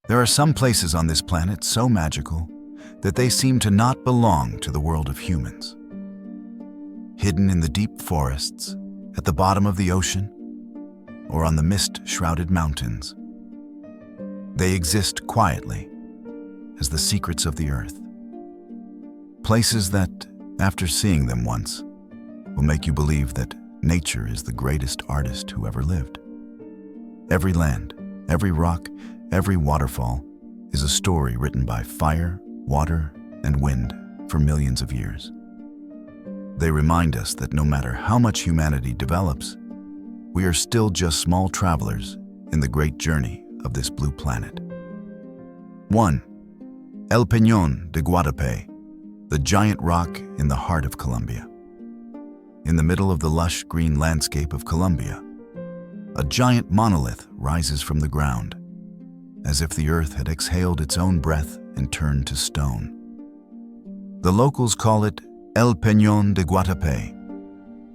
There are some places on this planet so magical that they seem to not belong to the world of humans. Hidden in the deep forests, at the bottom of the ocean, or on the mist-shrouded mountains, they exist quietly as the secrets of the earth. Places that, after seeing them once, will make you believe that nature is the greatest artist who ever lived. Every land, every rock, every waterfall is a story written by fire, water, and wind for millions of years. They remind us that no matter how much humanity develops, we are still just small travelers in the great journey of this blue planet. 1. El Peñón de Guatapé, the giant rock in the heart of Colombia. In the middle of the lush green landscape of Colombia, a giant monolith rises from the ground, as if the earth had exhaled its own breath and turned to stone. The locals call it El Peñón de Guatapé,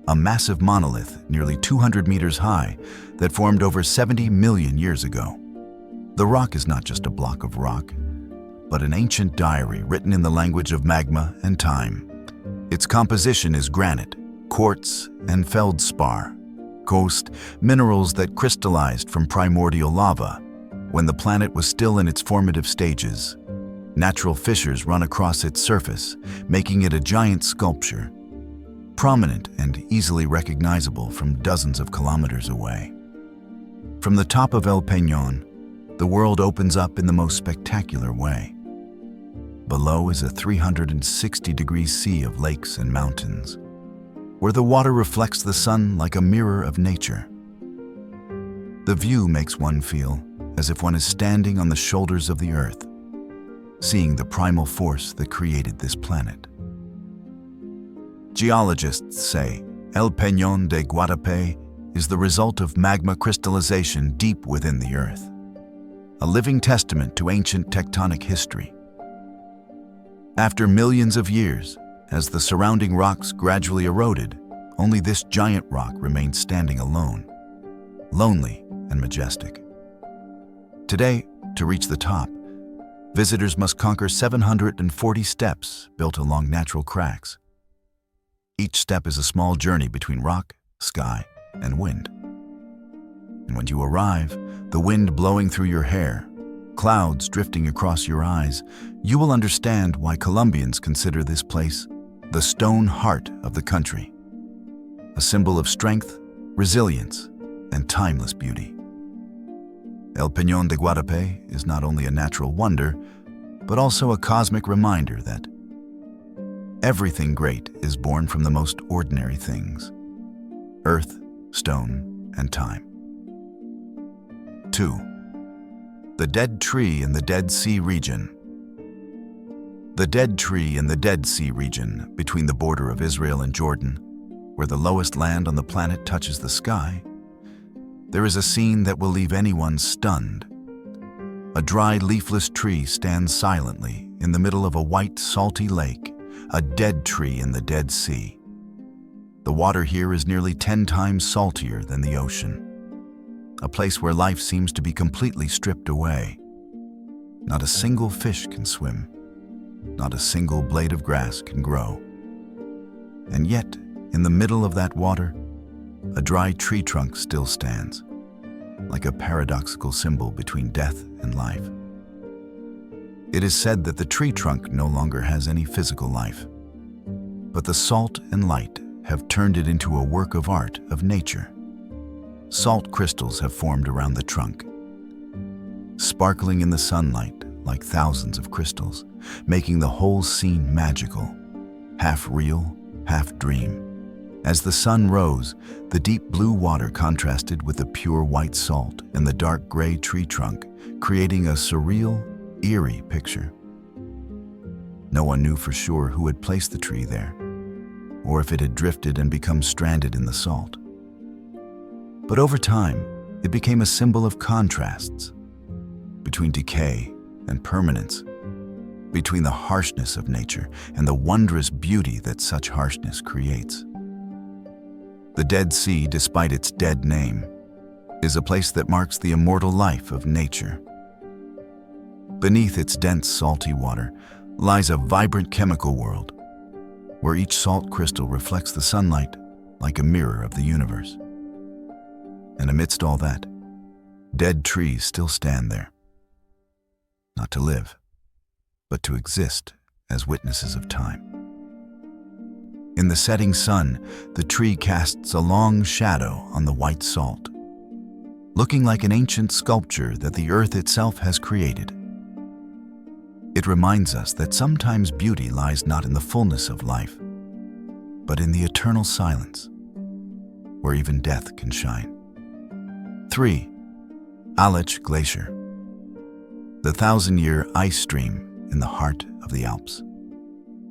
a massive monolith nearly 200 meters high that formed over 70 million years ago. The rock is not just a block of rock, but an ancient diary written in the language of magma and time. Its composition is granite, quartz, and feldspar, ghost minerals that crystallized from primordial lava when the planet was still in its formative stages. Natural fissures run across its surface, making it a giant sculpture, prominent and easily recognizable from dozens of kilometers away. From the top of El Peñón, the world opens up in the most spectacular way. Below is a 360-degree sea of lakes and mountains, where the water reflects the sun like a mirror of nature. The view makes one feel as if one is standing on the shoulders of the earth, seeing the primal force that created this planet. Geologists say El Peñón de Guatapé is the result of magma crystallization deep within the earth, a living testament to ancient tectonic history. After millions of years, as the surrounding rocks gradually eroded, only this giant rock remained standing alone, lonely and majestic. Today, to reach the top, visitors must conquer 740 steps built along natural cracks. Each step is a small journey between rock, sky, and wind. And when you arrive, the wind blowing through your hair, clouds drifting across your eyes, you will understand why Colombians consider this place the stone heart of the country, a symbol of strength, resilience, and timeless beauty. El Peñón de Guatapé is not only a natural wonder, but also a cosmic reminder that everything great is born from the most ordinary things: earth, stone, and time. 2. The Dead Tree in the Dead Sea region. The Dead Tree in the Dead Sea region, between the border of Israel and Jordan, where the lowest land on the planet touches the sky, there is a scene that will leave anyone stunned. A dry, leafless tree stands silently in the middle of a white, salty lake, a dead tree in the Dead Sea. The water here is nearly 10 times saltier than the ocean, a place where life seems to be completely stripped away. Not a single fish can swim, not a single blade of grass can grow. And yet, in the middle of that water, a dry tree trunk still stands, like a paradoxical symbol between death and life. It is said that the tree trunk no longer has any physical life, but the salt and light have turned it into a work of art of nature. Salt crystals have formed around the trunk, sparkling in the sunlight like thousands of crystals, making the whole scene magical, half real, half dream. As the sun rose, the deep blue water contrasted with the pure white salt and the dark gray tree trunk, creating a surreal, eerie picture. No one knew for sure who had placed the tree there, or if it had drifted and become stranded in the salt. But over time, it became a symbol of contrasts, between decay and permanence, between the harshness of nature and the wondrous beauty that such harshness creates. The Dead Sea, despite its dead name, is a place that marks the immortal life of nature. Beneath its dense, salty water lies a vibrant chemical world, where each salt crystal reflects the sunlight like a mirror of the universe. And amidst all that, dead trees still stand there, not to live, but to exist as witnesses of time. In the setting sun, the tree casts a long shadow on the white salt, looking like an ancient sculpture that the earth itself has created. It reminds us that sometimes beauty lies not in the fullness of life, but in the eternal silence, where even death can shine. 3. Aletsch Glacier, the 1,000-year ice stream in the heart of the Alps.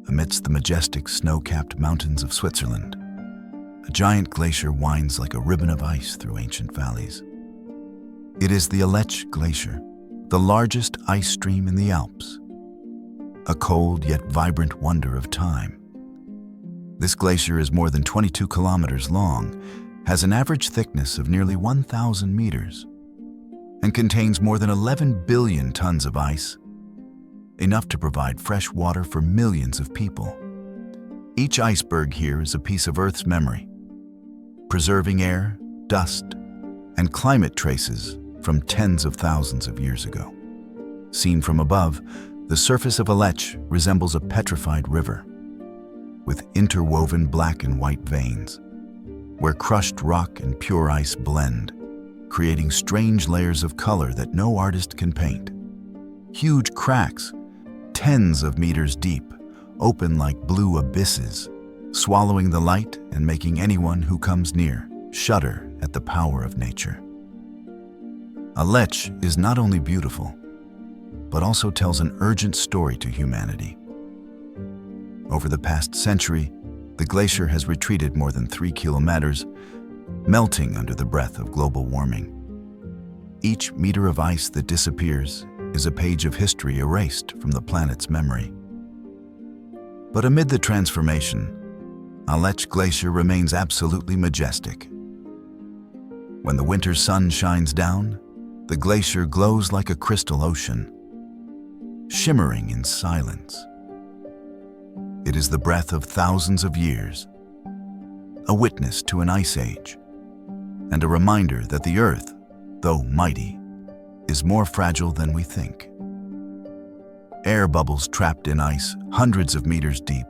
Amidst the majestic snow-capped mountains of Switzerland, a giant glacier winds like a ribbon of ice through ancient valleys. It is the Aletsch Glacier, the largest ice stream in the Alps, a cold yet vibrant wonder of time. This glacier is more than 22 kilometers long, has an average thickness of nearly 1,000 meters, and contains more than 11 billion tons of ice, enough to provide fresh water for millions of people. Each iceberg here is a piece of Earth's memory, preserving air, dust, and climate traces from tens of thousands of years ago. Seen from above, the surface of Aletsch resembles a petrified river, with interwoven black and white veins, where crushed rock and pure ice blend, creating strange layers of color that no artist can paint. Huge cracks, tens of meters deep, open like blue abysses, swallowing the light and making anyone who comes near shudder at the power of nature. Aletsch is not only beautiful, but also tells an urgent story to humanity. Over the past century, the glacier has retreated more than 3 kilometers, melting under the breath of global warming. Each meter of ice that disappears is a page of history erased from the planet's memory. But amid the transformation, Aletsch Glacier remains absolutely majestic. When the winter sun shines down, the glacier glows like a crystal ocean, shimmering in silence. It is the breath of thousands of years, a witness to an ice age, and a reminder that the Earth, though mighty, is more fragile than we think. Air bubbles trapped in ice hundreds of meters deep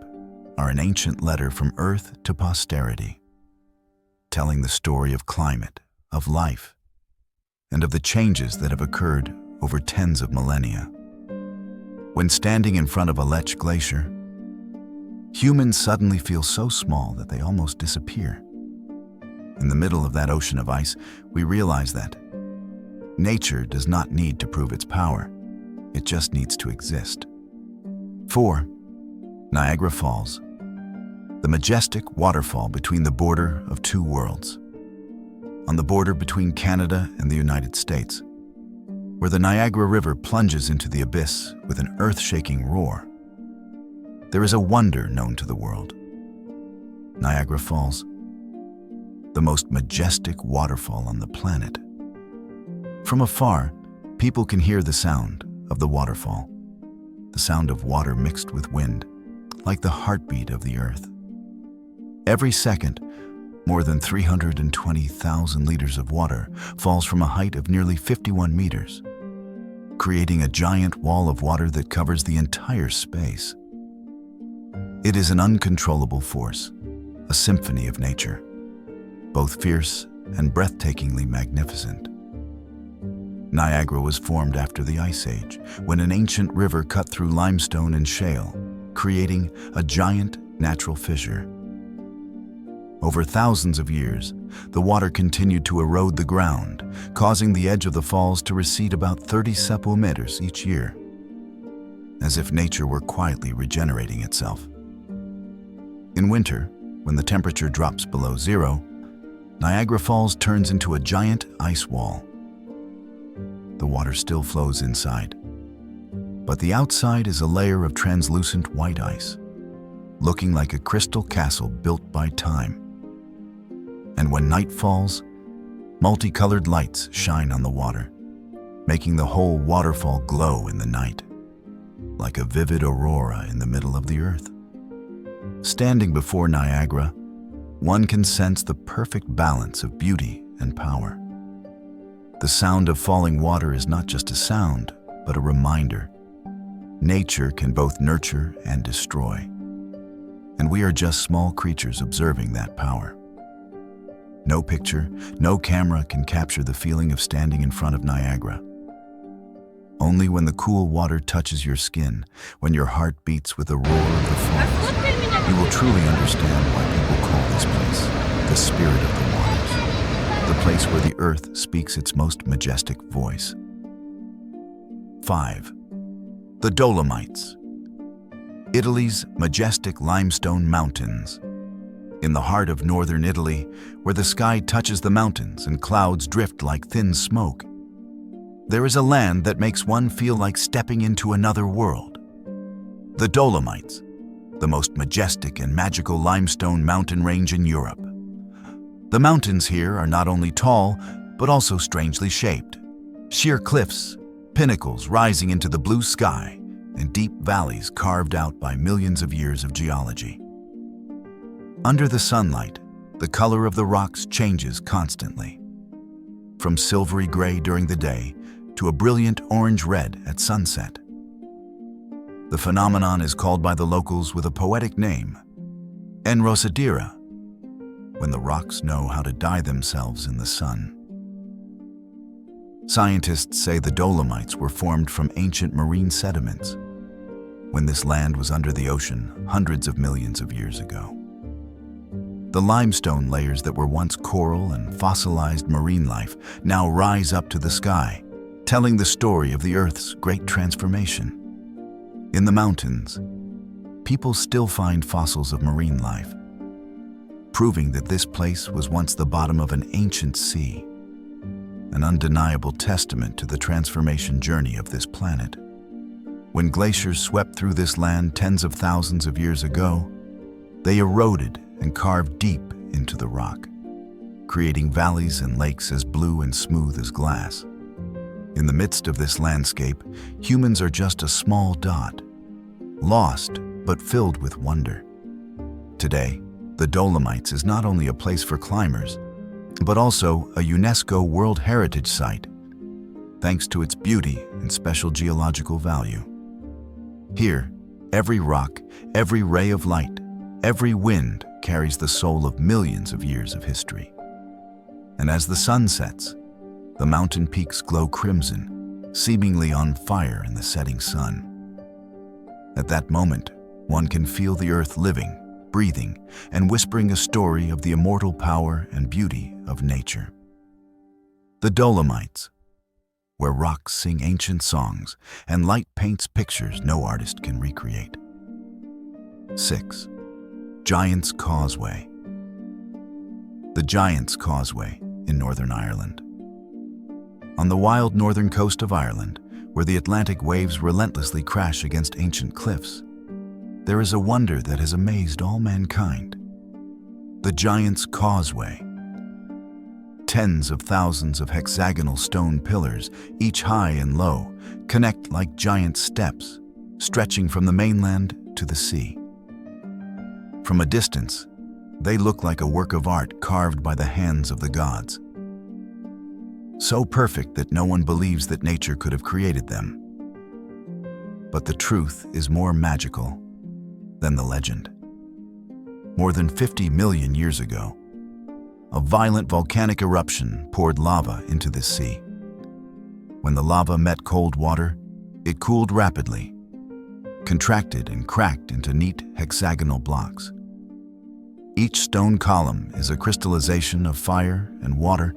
are an ancient letter from Earth to posterity, telling the story of climate, of life, and of the changes that have occurred over tens of millennia. When standing in front of Aletsch Glacier, humans suddenly feel so small that they almost disappear. In the middle of that ocean of ice, we realize that nature does not need to prove its power. It just needs to exist. 4. Niagara Falls, the majestic waterfall between the border of two worlds. On the border between Canada and the United States, where the Niagara River plunges into the abyss with an earth-shaking roar, there is a wonder known to the world. Niagara Falls, the most majestic waterfall on the planet. From afar, people can hear the sound of the waterfall, the sound of water mixed with wind, like the heartbeat of the earth. Every second, more than 320,000 liters of water falls from a height of nearly 51 meters, creating a giant wall of water that covers the entire space. It is an uncontrollable force, a symphony of nature, both fierce and breathtakingly magnificent. Niagara was formed after the Ice Age, when an ancient river cut through limestone and shale, creating a giant natural fissure. Over thousands of years, the water continued to erode the ground, causing the edge of the falls to recede about 30 centimeters each year, as if nature were quietly regenerating itself. In winter, when the temperature drops below zero, Niagara Falls turns into a giant ice wall. The water still flows inside, but the outside is a layer of translucent white ice, looking like a crystal castle built by time. And when night falls, multicolored lights shine on the water, making the whole waterfall glow in the night, like a vivid aurora in the middle of the earth. Standing before Niagara, one can sense the perfect balance of beauty and power. The sound of falling water is not just a sound, but a reminder. Nature can both nurture and destroy, and we are just small creatures observing that power. No picture, no camera can capture the feeling of standing in front of Niagara. Only when the cool water touches your skin, when your heart beats with the roar of the falls, you will truly understand why people call this place the spirit of the waters, the place where the earth speaks its most majestic voice. 5. The Dolomites, Italy's majestic limestone mountains. In the heart of northern Italy, where the sky touches the mountains and clouds drift like thin smoke, there is a land that makes one feel like stepping into another world. The Dolomites, the most majestic and magical limestone mountain range in Europe. The mountains here are not only tall, but also strangely shaped. Sheer cliffs, pinnacles rising into the blue sky, and deep valleys carved out by millions of years of geology. Under the sunlight, the color of the rocks changes constantly, from silvery gray during the day to a brilliant orange-red at sunset. The phenomenon is called by the locals with a poetic name, enrosadera, when the rocks know how to dye themselves in the sun. Scientists say the Dolomites were formed from ancient marine sediments, when this land was under the ocean hundreds of millions of years ago. The limestone layers that were once coral and fossilized marine life now rise up to the sky, telling the story of the Earth's great transformation. In the mountains, people still find fossils of marine life, proving that this place was once the bottom of an ancient sea, an undeniable testament to the transformation journey of this planet. When glaciers swept through this land tens of thousands of years ago, they eroded and carved deep into the rock, creating valleys and lakes as blue and smooth as glass. In the midst of this landscape, humans are just a small dot, lost but filled with wonder. Today, the Dolomites is not only a place for climbers, but also a UNESCO World Heritage Site, thanks to its beauty and special geological value. Here, every rock, every ray of light, every wind carries the soul of millions of years of history. And as the sun sets, the mountain peaks glow crimson, seemingly on fire in the setting sun. At that moment, one can feel the earth living, breathing, and whispering a story of the immortal power and beauty of nature. The Dolomites, where rocks sing ancient songs and light paints pictures no artist can recreate. 6. Giant's Causeway. The Giant's Causeway in Northern Ireland. On the wild northern coast of Ireland, where the Atlantic waves relentlessly crash against ancient cliffs, there is a wonder that has amazed all mankind. The Giant's Causeway. Tens of thousands of hexagonal stone pillars, each high and low, connect like giant steps, stretching from the mainland to the sea. From a distance, they look like a work of art carved by the hands of the gods. So perfect that no one believes that nature could have created them. But the truth is more magical than the legend. More than 50 million years ago, a violent volcanic eruption poured lava into the sea. When the lava met cold water, it cooled rapidly, contracted and cracked into neat hexagonal blocks. Each stone column is a crystallization of fire and water,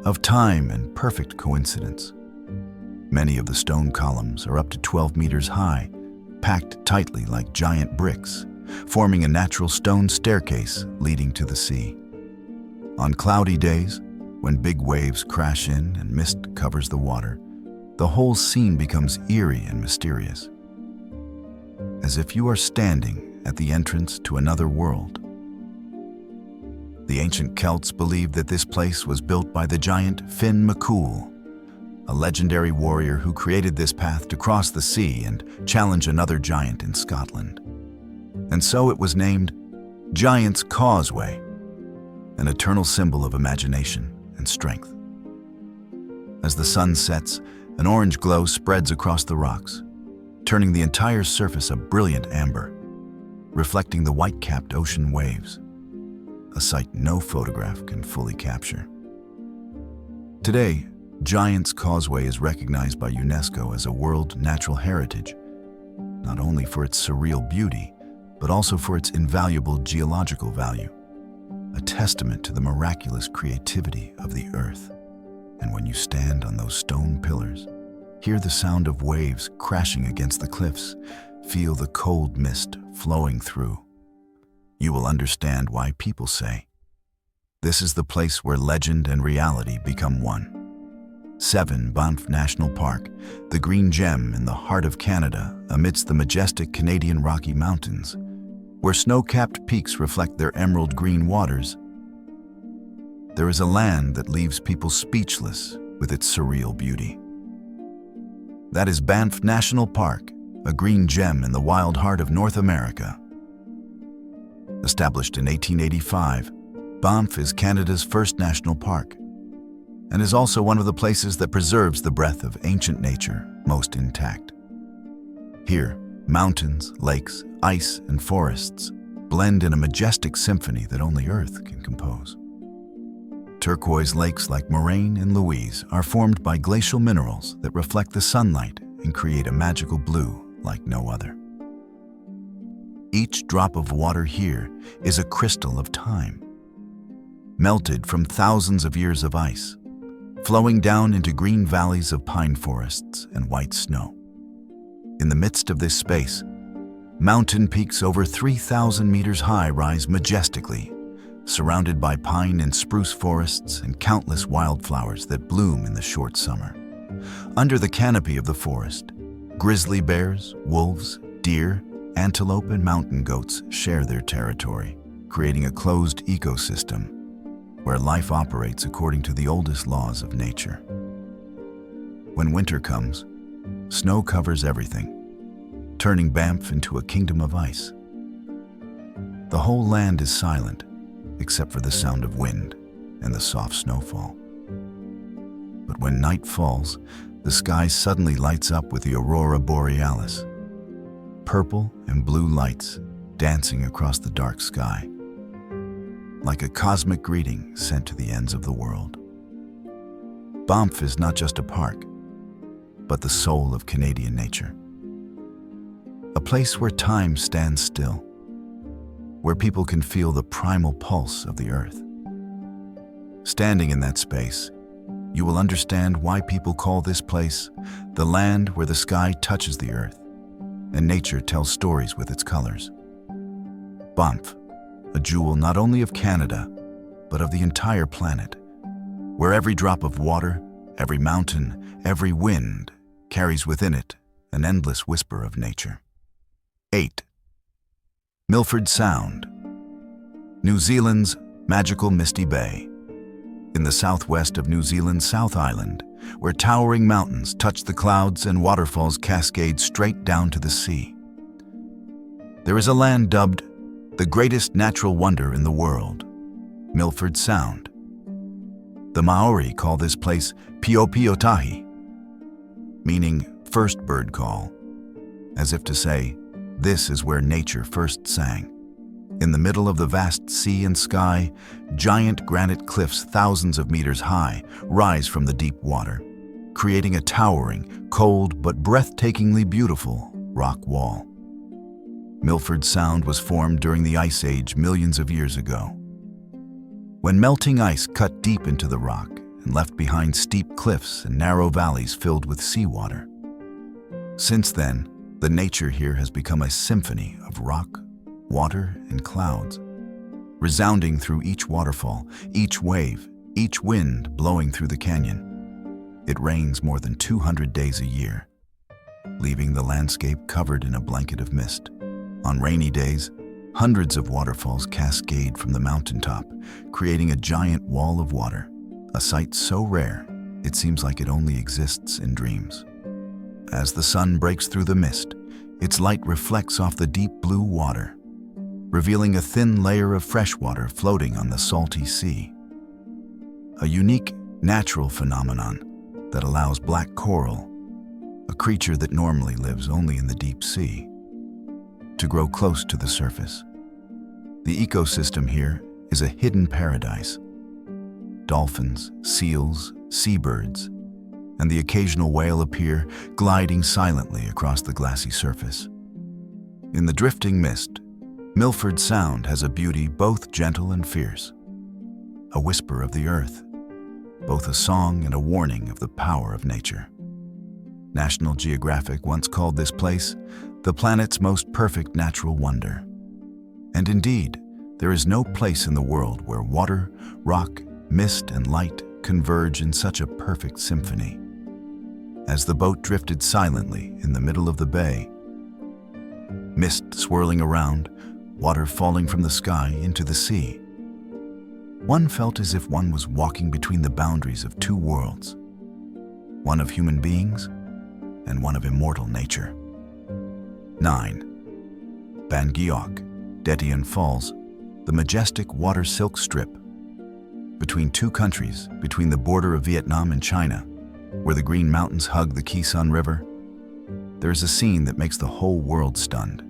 of time and perfect coincidence. Many of the stone columns are up to 12 meters high, packed tightly like giant bricks, forming a natural stone staircase leading to the sea. On cloudy days, when big waves crash in and mist covers the water, the whole scene becomes eerie and mysterious, as if you are standing at the entrance to another world. The ancient Celts believed that this place was built by the giant Finn McCool, a legendary warrior who created this path to cross the sea and challenge another giant in Scotland. And so it was named Giant's Causeway, an eternal symbol of imagination and strength. As the sun sets, an orange glow spreads across the rocks, turning the entire surface a brilliant amber, reflecting the white-capped ocean waves, a sight no photograph can fully capture. Today, Giant's Causeway is recognized by UNESCO as a World Natural Heritage, not only for its surreal beauty, but also for its invaluable geological value, a testament to the miraculous creativity of the earth. And when you stand on those stone pillars, hear the sound of waves crashing against the cliffs, feel the cold mist flowing through, you will understand why people say, this is the place where legend and reality become one. 7. Banff National Park, the green gem in the heart of Canada amidst the majestic Canadian Rocky Mountains, where snow-capped peaks reflect their emerald green waters. There is a land that leaves people speechless with its surreal beauty. That is Banff National Park, a green gem in the wild heart of North America. Established in 1885, Banff is Canada's first national park and is also one of the places that preserves the breath of ancient nature most intact. Here, mountains, lakes, ice, and forests blend in a majestic symphony that only Earth can compose. Turquoise lakes like Moraine and Louise are formed by glacial minerals that reflect the sunlight and create a magical blue like no other. Each drop of water here is a crystal of time, melted from thousands of years of ice, flowing down into green valleys of pine forests and white snow. In the midst of this space, mountain peaks over 3,000 meters high rise majestically, surrounded by pine and spruce forests and countless wildflowers that bloom in the short summer. Under the canopy of the forest, grizzly bears, wolves, deer, antelope, and mountain goats share their territory, creating a closed ecosystem where life operates according to the oldest laws of nature. When winter comes, snow covers everything, turning Banff into a kingdom of ice. The whole land is silent, except for the sound of wind and the soft snowfall. But when night falls, the sky suddenly lights up with the aurora borealis, purple and blue lights dancing across the dark sky, like a cosmic greeting sent to the ends of the world. Banff is not just a park, but the soul of Canadian nature. A place where time stands still, where people can feel the primal pulse of the earth. Standing in that space, you will understand why people call this place the land where the sky touches the earth and nature tells stories with its colors. Banff, a jewel not only of Canada, but of the entire planet, where every drop of water, every mountain, every wind carries within it an endless whisper of nature. 8. Milford Sound, New Zealand's magical misty bay. In the southwest of New Zealand's South Island, where towering mountains touch the clouds and waterfalls cascade straight down to the sea, there is a land dubbed the greatest natural wonder in the world, Milford Sound. The Maori call this place Piopiotahi, meaning first bird call, as if to say, this is where nature first sang. In the middle of the vast sea and sky, giant granite cliffs thousands of meters high rise from the deep water, creating a towering, cold, but breathtakingly beautiful rock wall. Milford Sound was formed during the Ice Age millions of years ago, when melting ice cut deep into the rock and left behind steep cliffs and narrow valleys filled with seawater. Since then, the nature here has become a symphony of rock, water, and clouds, resounding through each waterfall, each wave, each wind blowing through the canyon. It rains more than 200 days a year, leaving the landscape covered in a blanket of mist. On rainy days, hundreds of waterfalls cascade from the mountaintop, creating a giant wall of water, a sight so rare it seems like it only exists in dreams. As the sun breaks through the mist, its light reflects off the deep blue water, revealing a thin layer of fresh water floating on the salty sea. A unique natural phenomenon that allows black coral, a creature that normally lives only in the deep sea, to grow close to the surface. The ecosystem here is a hidden paradise. Dolphins, seals, seabirds, and the occasional whale appear gliding silently across the glassy surface. In the drifting mist, Milford Sound has a beauty both gentle and fierce, a whisper of the earth, both a song and a warning of the power of nature. National Geographic once called this place the planet's most perfect natural wonder. And indeed, there is no place in the world where water, rock, mist, and light converge in such a perfect symphony. As the boat drifted silently in the middle of the bay, mist swirling around, water falling from the sky into the sea, one felt as if one was walking between the boundaries of two worlds, one of human beings and one of immortal nature. 9. Bangyok, Detian Falls, the majestic water silk strip. Between two countries, between the border of Vietnam and China, where the Green Mountains hug the Khe River, there is a scene that makes the whole world stunned.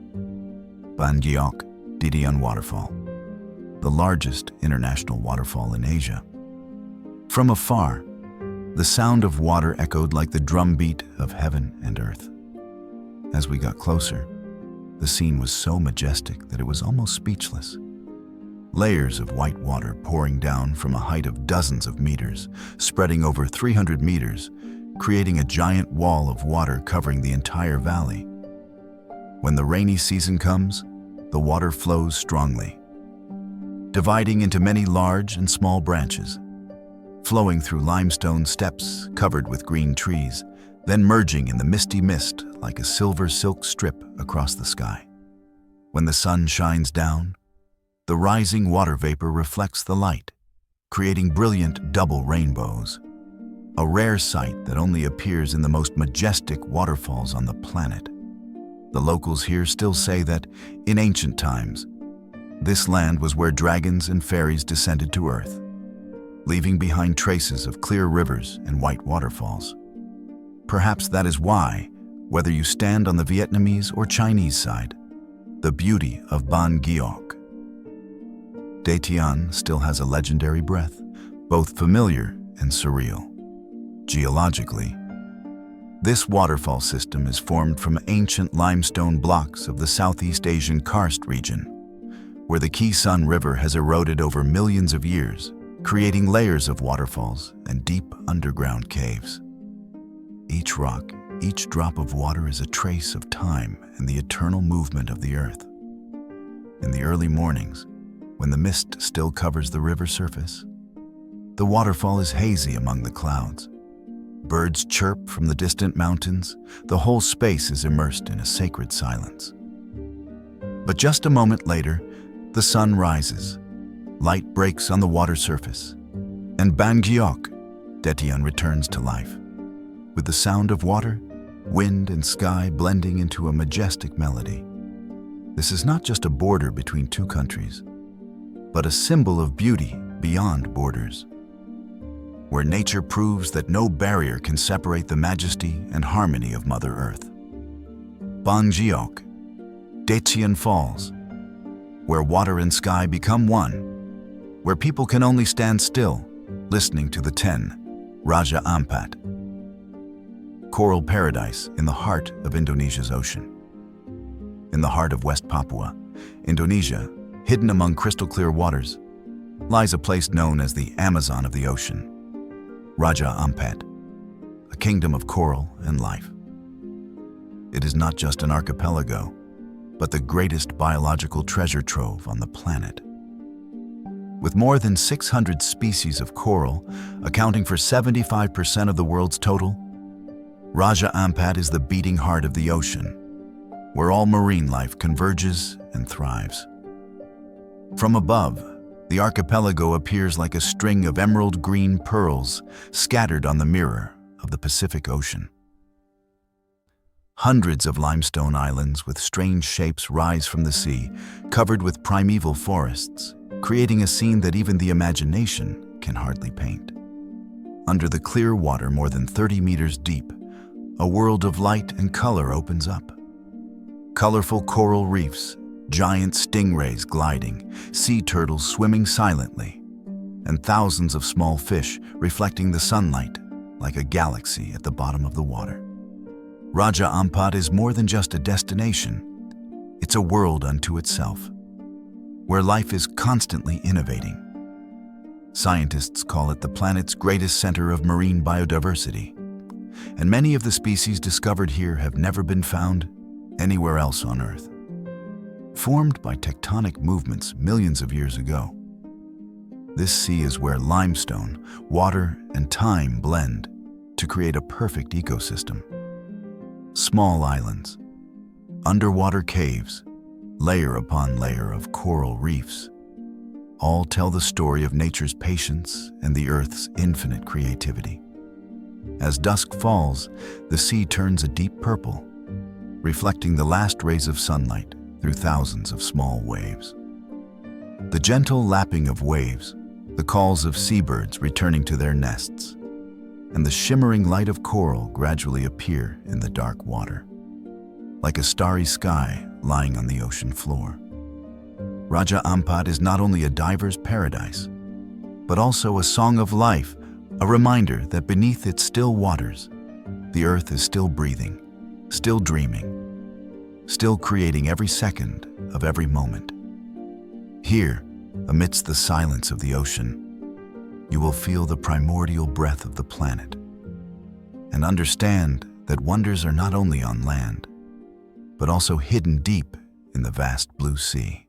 Bangyok Detian Waterfall, the largest international waterfall in Asia. From afar, the sound of water echoed like the drumbeat of heaven and earth. As we got closer, the scene was so majestic that it was almost speechless. Layers of white water pouring down from a height of dozens of meters, spreading over 300 meters, creating a giant wall of water covering the entire valley. When the rainy season comes, the water flows strongly, dividing into many large and small branches, flowing through limestone steps covered with green trees, then merging in the misty mist like a silver silk strip across the sky. When the sun shines down, the rising water vapor reflects the light, creating brilliant double rainbows, a rare sight that only appears in the most majestic waterfalls on the planet. The locals here still say that, in ancient times, this land was where dragons and fairies descended to earth, leaving behind traces of clear rivers and white waterfalls. Perhaps that is why, whether you stand on the Vietnamese or Chinese side, the beauty of Ban Giok Detian still has a legendary breath, both familiar and surreal. Geologically, this waterfall system is formed from ancient limestone blocks of the Southeast Asian karst region, where the Khe River has eroded over millions of years, creating layers of waterfalls and deep underground caves. Each rock, each drop of water is a trace of time and the eternal movement of the earth. In the early mornings, when the mist still covers the river surface, the waterfall is hazy among the clouds. Birds chirp from the distant mountains. The whole space is immersed in a sacred silence. But just a moment later, the sun rises, light breaks on the water surface, and Bangyok Detian returns to life, with the sound of water, wind, and sky blending into a majestic melody. This is not just a border between two countries, but a symbol of beauty beyond borders, where nature proves that no barrier can separate the majesty and harmony of Mother Earth. Bangyok Detian Falls, where water and sky become one, where people can only stand still, listening to the 10 Raja Ampat. Coral paradise in the heart of Indonesia's ocean. In the heart of West Papua, Indonesia, hidden among crystal-clear waters, lies a place known as the Amazon of the ocean, Raja Ampat, a kingdom of coral and life. It is not just an archipelago, but the greatest biological treasure trove on the planet. With more than 600 species of coral, accounting for 75% of the world's total, Raja Ampat is the beating heart of the ocean, where all marine life converges and thrives. From above, The archipelago appears like a string of emerald green pearls scattered on the mirror of the Pacific Ocean. Hundreds of limestone islands with strange shapes rise from the sea, covered with primeval forests, creating a scene that even the imagination can hardly paint. Under the clear water more than 30 meters deep, a world of light and color opens up. Colorful coral reefs, giant stingrays gliding, sea turtles swimming silently, and thousands of small fish reflecting the sunlight like a galaxy at the bottom of the water. Raja Ampat is more than just a destination. It's a world unto itself, where life is constantly innovating. Scientists call it the planet's greatest center of marine biodiversity, and many of the species discovered here have never been found anywhere else on Earth. Formed by tectonic movements millions of years ago, this sea is where limestone, water, and time blend to create a perfect ecosystem. Small islands, underwater caves, layer upon layer of coral reefs, all tell the story of nature's patience and the Earth's infinite creativity. As dusk falls, the sea turns a deep purple, reflecting the last rays of sunlight through thousands of small waves. The gentle lapping of waves, the calls of seabirds returning to their nests, and the shimmering light of coral gradually appear in the dark water, like a starry sky lying on the ocean floor. Raja Ampat is not only a diver's paradise, but also a song of life, a reminder that beneath its still waters, the Earth is still breathing, still dreaming, still creating every second of every moment. Here, amidst the silence of the ocean, you will feel the primordial breath of the planet and understand that wonders are not only on land, but also hidden deep in the vast blue sea.